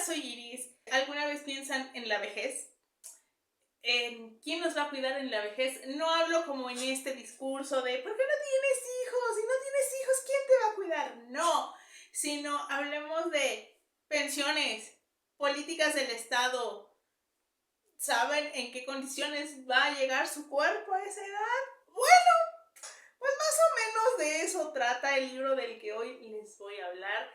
soy Iris. ¿Alguna vez piensan en la vejez? ¿En quién nos va a cuidar en la vejez? No hablo como en este discurso de ¿por qué no tienes hijos? Si no tienes hijos, ¿quién te va a cuidar? No, sino hablemos de pensiones, políticas del Estado. ¿Saben en qué condiciones va a llegar su cuerpo a esa edad? Bueno, pues más o menos de eso trata el libro del que hoy les voy a hablar.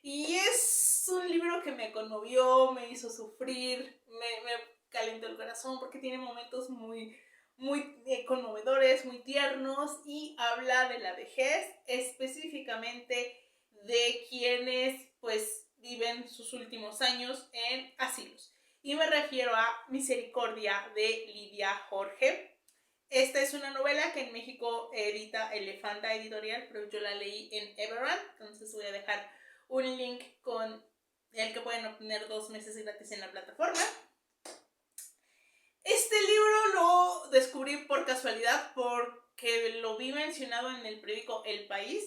Y es un libro que me conmovió, me hizo sufrir, me calentó el corazón porque tiene momentos muy conmovedores, muy tiernos, y habla de la vejez, específicamente de quienes pues viven sus últimos años en asilos. Y me refiero a Misericordia de Lidia Jorge. Esta es una novela que en México edita Elefanta Editorial, pero yo la leí en Everand, entonces voy a dejar un link con el que pueden obtener 2 meses gratis en la plataforma. Este libro lo descubrí por casualidad porque lo vi mencionado en el periódico El País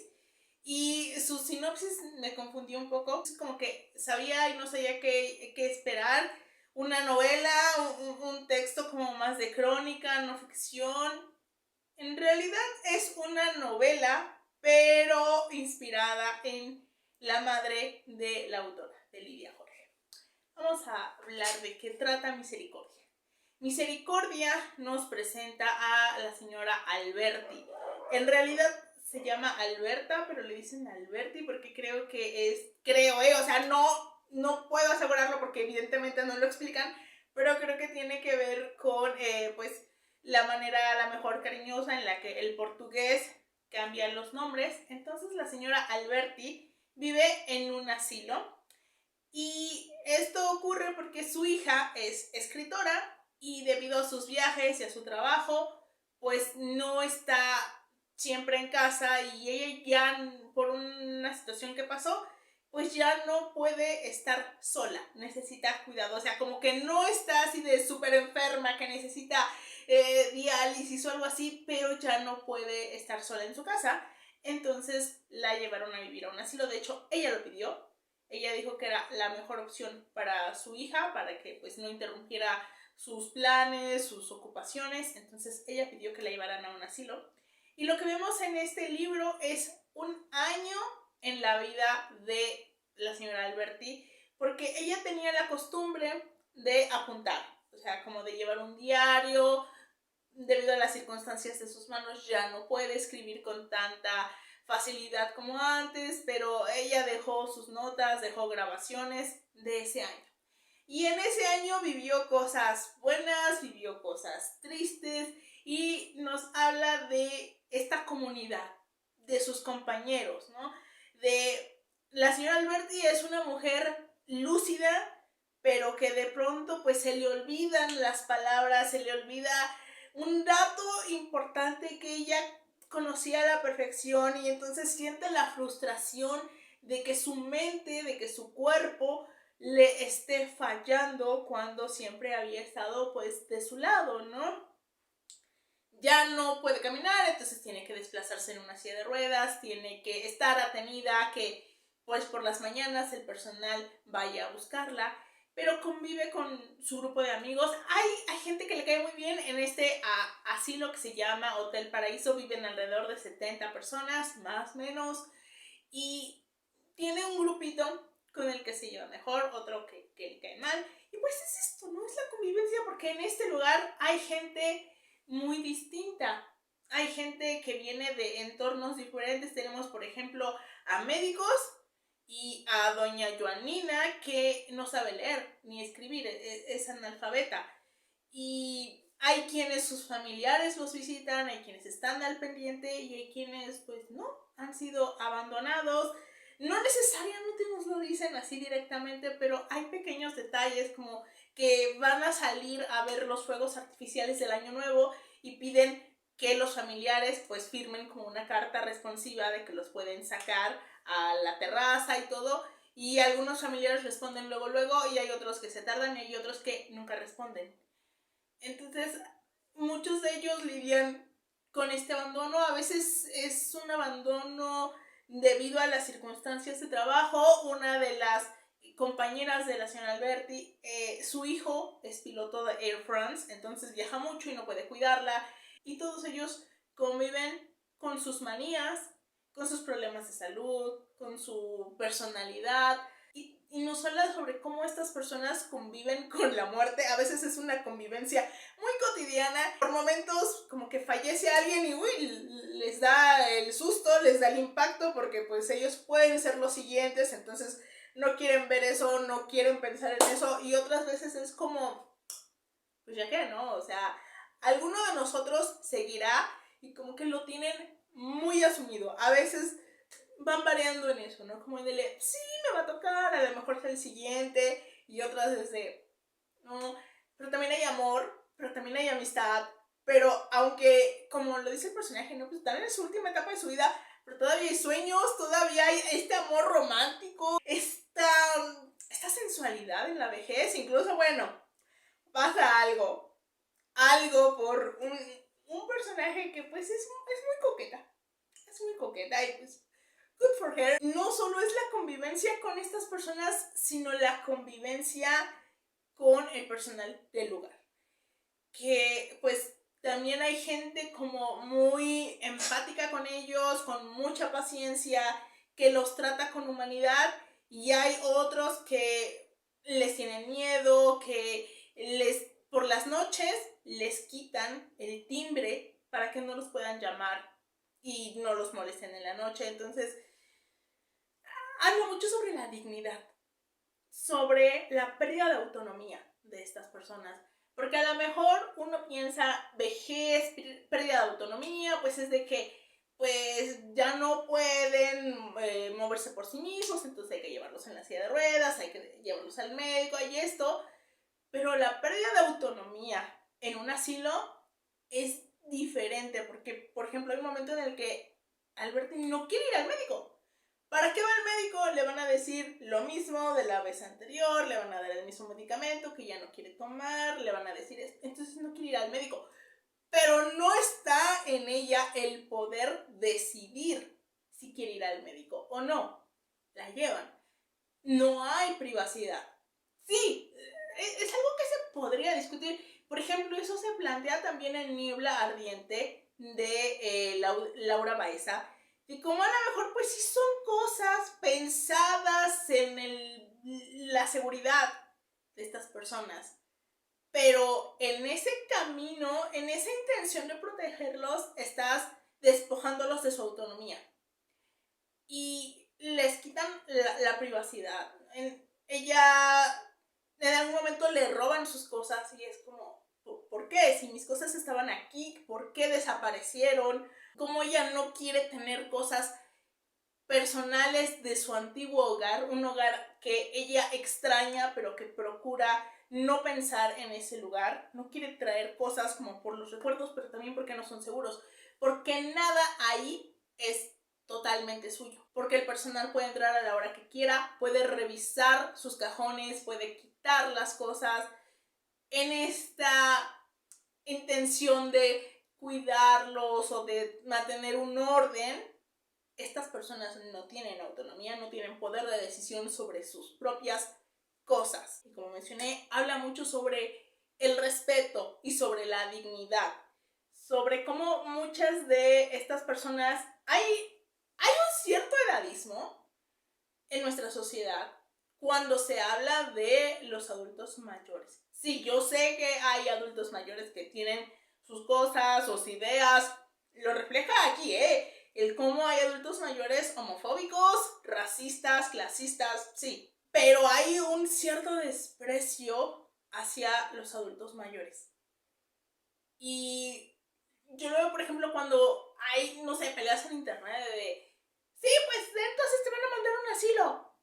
y su sinopsis me confundió un poco. Es como que sabía y no sabía qué esperar. Una novela, un texto como más de crónica, no ficción. En realidad es una novela, pero inspirada en la madre de la autora, de Lidia Jorge. Vamos a hablar de qué trata Misericordia. Misericordia nos presenta a la señora Alberti. En realidad se llama Alberta, pero le dicen Alberti porque creo que es, o sea, no puedo asegurarlo porque evidentemente no lo explican, pero creo que tiene que ver con, pues, la manera a la mejor cariñosa en la que el portugués cambia los nombres. Entonces la señora Alberti vive en un asilo y esto ocurre porque su hija es escritora y debido a sus viajes y a su trabajo, pues no está siempre en casa y ella ya por una situación que pasó, pues ya no puede estar sola, necesita cuidado, o sea, como que no está así de súper enferma, que necesita diálisis o algo así, pero ya no puede estar sola en su casa, entonces la llevaron a vivir a un asilo. De hecho, ella lo pidió, ella dijo que era la mejor opción para su hija, para que pues no interrumpiera sus planes, sus ocupaciones, entonces ella pidió que la llevaran a un asilo. Y lo que vemos en este libro es un año en la vida de la señora Alberti, porque ella tenía la costumbre de apuntar, o sea, como de llevar un diario. Debido a las circunstancias de sus manos ya no puede escribir con tanta facilidad como antes, pero ella dejó sus notas, dejó grabaciones de ese año. Y en ese año vivió cosas buenas, vivió cosas tristes y nos habla de esta comunidad, de sus compañeros, ¿no? De la señora Alberti es una mujer lúcida, pero que de pronto pues se le olvidan las palabras, se le olvida un dato importante que ella conocía a la perfección y entonces siente la frustración de que su mente, de que su cuerpo le esté fallando cuando siempre había estado pues de su lado, ¿no? Ya no puede caminar, entonces tiene que desplazarse en una silla de ruedas, tiene que estar atenida a que pues por las mañanas el personal vaya a buscarla, pero convive con su grupo de amigos. Hay gente que le cae muy bien en este asilo que se llama Hotel Paraíso, viven alrededor de 70 personas, más o menos, y tiene un grupito con el que se lleva mejor, otro que le cae mal, y pues es esto, ¿no? Es la convivencia, porque en este lugar hay gente muy distinta. Hay gente que viene de entornos diferentes. Tenemos, por ejemplo, a médicos y a doña Joanina, que no sabe leer ni escribir, es analfabeta. Y hay quienes sus familiares los visitan, hay quienes están al pendiente y hay quienes, pues no, han sido abandonados. No necesariamente nos lo dicen así directamente, pero hay pequeños detalles como que van a salir a ver los fuegos artificiales del Año Nuevo y piden que los familiares pues firmen como una carta responsiva de que los pueden sacar a la terraza y todo, y algunos familiares responden luego y hay otros que se tardan y hay otros que nunca responden. Entonces muchos de ellos lidian con este abandono. A veces es un abandono debido a las circunstancias de trabajo. Una de las compañeras de la señora Alberti, su hijo es piloto de Air France, entonces viaja mucho y no puede cuidarla, y todos ellos conviven con sus manías, con sus problemas de salud, con su personalidad, y nos habla sobre cómo estas personas conviven con la muerte. A veces es una convivencia muy cotidiana. Por momentos como que fallece alguien y les da el susto, les da el impacto, porque pues ellos pueden ser los siguientes, entonces no quieren ver eso, no quieren pensar en eso, y otras veces es como, pues ya que, ¿no? O sea, alguno de nosotros seguirá y como que lo tienen muy asumido. A veces van variando en eso, ¿no? Como en el, sí, me va a tocar, a lo mejor es el siguiente, y otras desde, no, pero también hay amor, pero también hay amistad, pero aunque, como lo dice el personaje, ¿no? Pues también en su última etapa de su vida, pero todavía hay sueños, todavía hay este amor romántico, esta sensualidad en la vejez, incluso, bueno, pasa algo por un personaje que pues es muy coqueta y pues good for her. No solo es la convivencia con estas personas, sino la convivencia con el personal del lugar. Que pues también hay gente como muy empática con ellos, con mucha paciencia, que los trata con humanidad, y hay otros que les tienen miedo, que por las noches les quitan el timbre para que no los puedan llamar y no los molesten en la noche. Entonces, habla mucho sobre la dignidad, sobre la pérdida de autonomía de estas personas. Porque a lo mejor uno piensa, vejez, pérdida de autonomía, pues es de que pues ya no pueden moverse por sí mismos, entonces hay que llevarlos en la silla de ruedas, hay que llevarlos al médico, hay esto. Pero la pérdida de autonomía en un asilo es diferente, porque, por ejemplo, hay un momento en el que Alberti no quiere ir al médico. ¿Para qué va al médico? Le van a decir lo mismo de la vez anterior, le van a dar el mismo medicamento que ya no quiere tomar, le van a decir esto, entonces no quiere ir al médico. Pero no está en ella el poder decidir si quiere ir al médico o no. La llevan. No hay privacidad. Sí, es algo que se podría discutir. Por ejemplo, eso se plantea también en Niebla Ardiente de Laura Baeza, de cómo a lo mejor pues sí son cosas pensadas en la seguridad de estas personas, pero en ese camino, en esa intención de protegerlos, estás despojándolos de su autonomía y les quitan la privacidad. Ella en algún momento le roban sus cosas y es como, ¿por qué? Si mis cosas estaban aquí, ¿por qué desaparecieron? Como ella no quiere tener cosas personales de su antiguo hogar, un hogar que ella extraña, pero que procura no pensar en ese lugar, no quiere traer cosas como por los recuerdos, pero también porque no son seguros, porque nada ahí es totalmente suyo, porque el personal puede entrar a la hora que quiera, puede revisar sus cajones, puede quitar las cosas en esta intención de cuidarlos o de mantener un orden. Estas personas no tienen autonomía, no tienen poder de decisión sobre sus propias cosas. Y como mencioné, habla mucho sobre el respeto y sobre la dignidad, sobre cómo muchas de estas personas, hay un cierto edadismo en nuestra sociedad cuando se habla de los adultos mayores. Sí, yo sé que hay adultos mayores que tienen sus cosas, sus ideas, lo refleja aquí, el cómo hay adultos mayores homofóbicos, racistas, clasistas, sí, pero hay un cierto desprecio hacia los adultos mayores. Y yo lo veo, por ejemplo, cuando hay, no sé, peleas en internet de, sí, pues entonces te van a mandar a un asilo.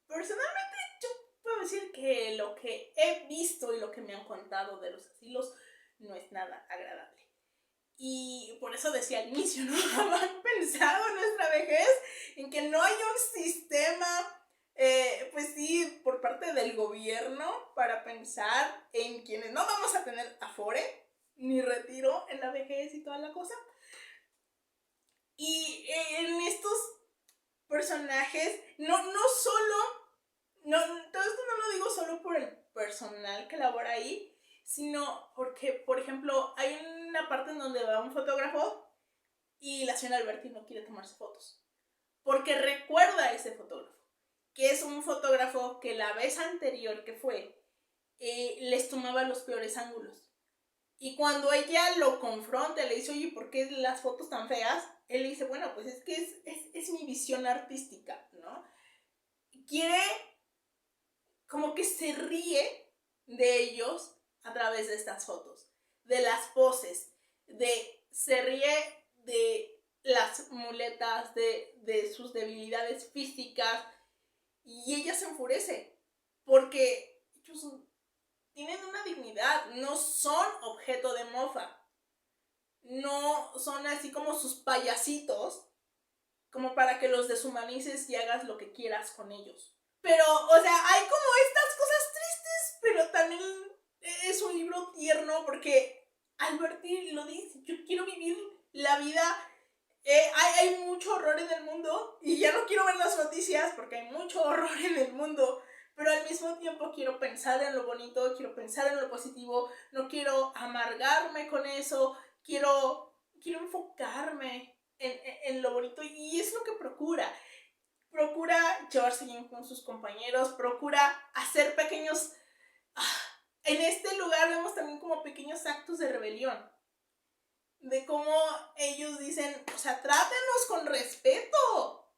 Personalmente, yo puedo decir que lo que he visto y lo que me han contado de los asilos no es nada agradable. Y por eso decía al inicio, ¿no? ¿Han pensado en nuestra vejez? En que no hay un sistema, pues sí, por parte del gobierno para pensar en quienes no vamos a tener afore ni retiro en la vejez y toda la cosa. Y en estos personajes, no solo, todo esto no lo digo solo por el personal que labora ahí, sino porque, por ejemplo, hay una parte en donde va un fotógrafo y la señora Alberti no quiere tomarse fotos, porque recuerda a ese fotógrafo, que es un fotógrafo que la vez anterior que fue, les tomaba los peores ángulos. Y cuando ella lo confronta, le dice, oye, ¿por qué las fotos tan feas? Él le dice, bueno, pues es que es mi visión artística, ¿no? Quiere, como que se ríe de ellos a través de estas fotos, de las poses, se ríe de las muletas, de sus debilidades físicas, y ella se enfurece, porque ellos tienen una dignidad, no son objeto de mofa, no son así como sus payasitos, como para que los deshumanices y hagas lo que quieras con ellos. Pero, o sea, hay como estas cosas tristes, pero también es un libro tierno porque Alberti lo dice, yo quiero vivir la vida. Hay mucho horror en el mundo y ya no quiero ver las noticias porque hay mucho horror en el mundo, pero al mismo tiempo quiero pensar en lo bonito, quiero pensar en lo positivo, no quiero amargarme con eso, quiero enfocarme en lo bonito, y es lo que procura llevarse bien con sus compañeros, procura hacer pequeños... En este lugar vemos también como pequeños actos de rebelión, de cómo ellos dicen, o sea, trátenos con respeto,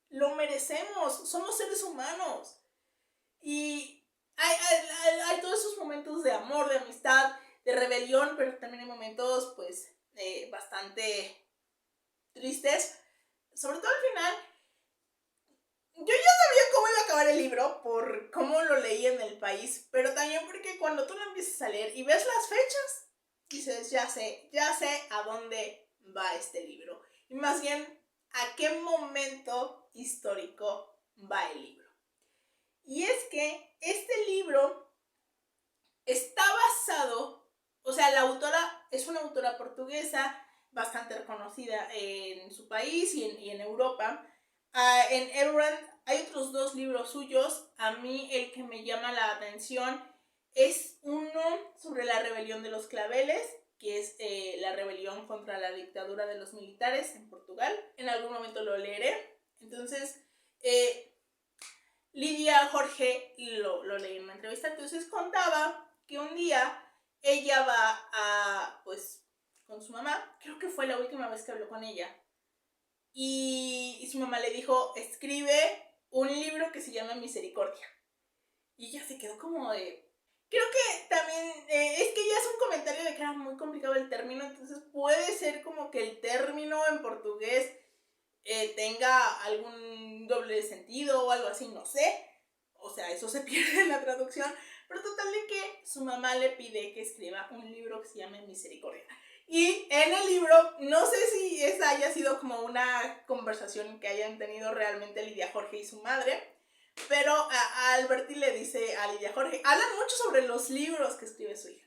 lo merecemos, somos seres humanos. Y hay todos esos momentos de amor, de amistad, de rebelión, pero también hay momentos, pues, bastante tristes, sobre todo al final. Yo ya sabía cómo iba a acabar el libro por cómo lo leí en el país, pero también porque cuando tú lo empiezas a leer y ves las fechas, dices, ya sé a dónde va este libro. Y más bien, a qué momento histórico va el libro. Y es que este libro está basado, o sea, la autora es una autora portuguesa bastante reconocida en su país y en Europa. En Elrond hay otros 2 libros suyos. A mí el que me llama la atención es uno sobre la rebelión de los claveles, que es la rebelión contra la dictadura de los militares en Portugal. En algún momento lo leeré. Entonces, Lidia Jorge lo leí en una entrevista. Entonces contaba que un día ella va pues, con su mamá. Creo que fue la última vez que habló con ella. Y su mamá le dijo, escribe un libro que se llama Misericordia. Y ella se quedó como de... Creo que también es que ya es un comentario de que era muy complicado el término, entonces puede ser como que el término en portugués tenga algún doble sentido o algo así, no sé. O sea, eso se pierde en la traducción. Pero total de que su mamá le pide que escriba un libro que se llame Misericordia. Y en el libro, no sé si esa haya sido como una conversación que hayan tenido realmente Lidia Jorge y su madre, pero a Alberti le dice a Lidia Jorge, hablan mucho sobre los libros que escribe su hija,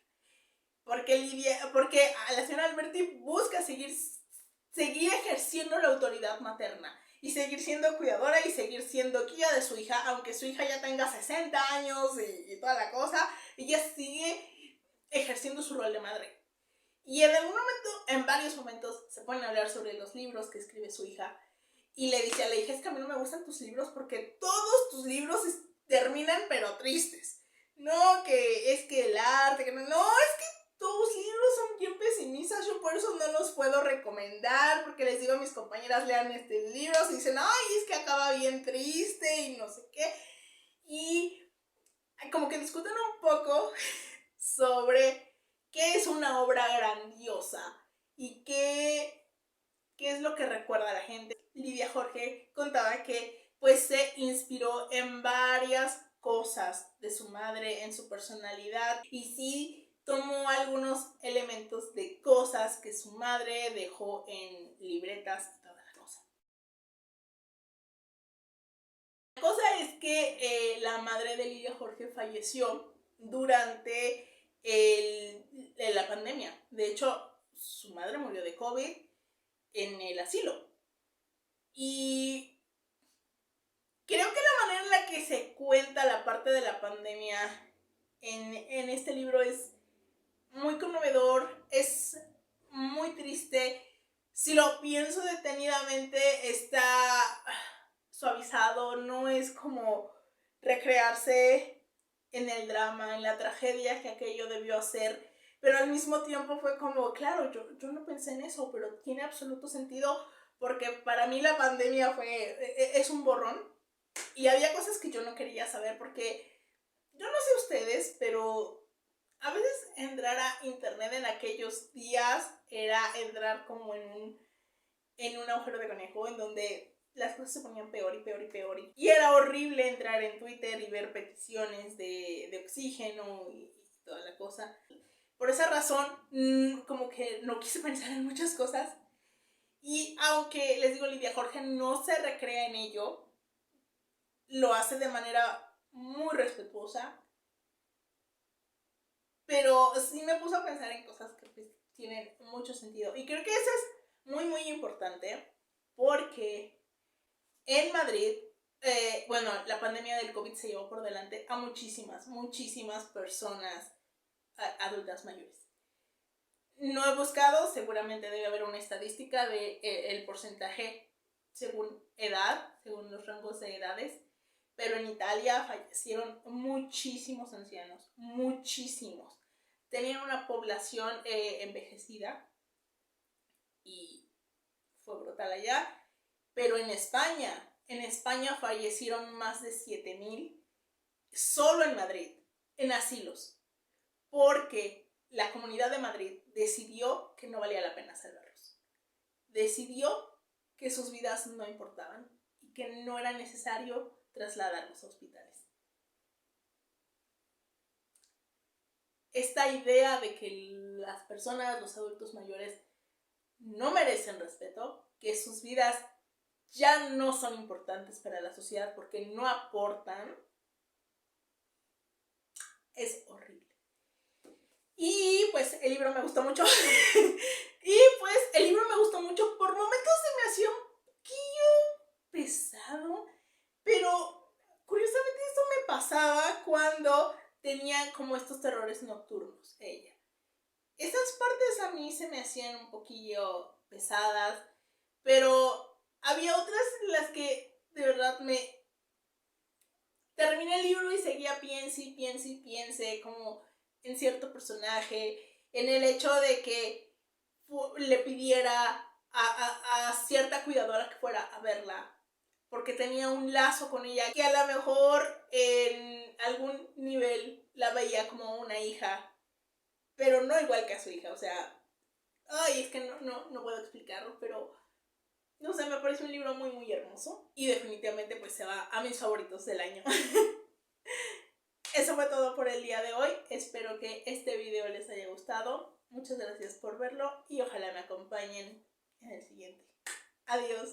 porque a la señora Alberti busca seguir ejerciendo la autoridad materna y seguir siendo cuidadora y seguir siendo guía de su hija, aunque su hija ya tenga 60 años y toda la cosa, ella sigue ejerciendo su rol de madre. Y en algún momento, en varios momentos, se ponen a hablar sobre los libros que escribe su hija. Y le dice a la hija, es que a mí no me gustan tus libros porque todos tus libros terminan pero tristes. No, que es que el arte, que no, es que tus libros son bien pesimistas, yo por eso no los puedo recomendar, porque les digo a mis compañeras, lean este libro, y dicen, ay, es que acaba bien triste y no sé qué. Y como que discuten un poco sobre qué es una obra grandiosa y qué es lo que recuerda a la gente. Lidia Jorge contaba que pues se inspiró en varias cosas de su madre, en su personalidad, y sí tomó algunos elementos de cosas que su madre dejó en libretas y toda la cosa. La cosa es que la madre de Lidia Jorge falleció durante la pandemia. De hecho, su madre murió de COVID en el asilo. Y creo que la manera en la que se cuenta la parte de la pandemia en este libro es muy conmovedor, es muy triste. Si lo pienso detenidamente, está suavizado, no es como recrearse en el drama, en la tragedia que aquello debió hacer, pero al mismo tiempo fue como, claro, yo no pensé en eso, pero tiene absoluto sentido, porque para mí la pandemia es un borrón, y había cosas que yo no quería saber, porque yo no sé ustedes, pero a veces entrar a internet en aquellos días era entrar como en un agujero de conejo, en donde las cosas se ponían peor y peor y peor. Y era horrible entrar en Twitter y ver peticiones de oxígeno y toda la cosa. Por esa razón, como que no quise pensar en muchas cosas. Y aunque, les digo, Lidia Jorge no se recrea en ello, lo hace de manera muy respetuosa. Pero sí me puso a pensar en cosas que pues, tienen mucho sentido. Y creo que eso es muy, muy importante porque en Madrid, bueno, la pandemia del COVID se llevó por delante a muchísimas, muchísimas personas adultas mayores. No he buscado, seguramente debe haber una estadística de el porcentaje según edad, según los rangos de edades, pero en Italia fallecieron muchísimos ancianos, muchísimos. Tenían una población envejecida y fue brutal allá, pero en España fallecieron más de 7,000 solo en Madrid, en asilos, porque la Comunidad de Madrid decidió que no valía la pena salvarlos. Decidió que sus vidas no importaban y que no era necesario trasladarlos a hospitales. Esta idea de que las personas, los adultos mayores, no merecen respeto, que sus vidas ya no son importantes para la sociedad porque no aportan, es horrible. Y pues el libro me gustó mucho. Por momentos se me hacía un poquillo pesado, pero curiosamente eso me pasaba cuando tenía como estos terrores nocturnos ella. Esas partes a mí se me hacían un poquillo pesadas, pero había otras en las que de verdad me terminé el libro y seguía piense como en cierto personaje, en el hecho de que le pidiera a cierta cuidadora que fuera a verla, porque tenía un lazo con ella, que a lo mejor en algún nivel la veía como una hija, pero no igual que a su hija, o sea, ay, es que no puedo explicarlo, pero no sé, me parece un libro muy, muy hermoso y definitivamente pues se va a mis favoritos del año. Eso fue todo por el día de hoy. Espero que este video les haya gustado. Muchas gracias por verlo y ojalá me acompañen en el siguiente. Adiós.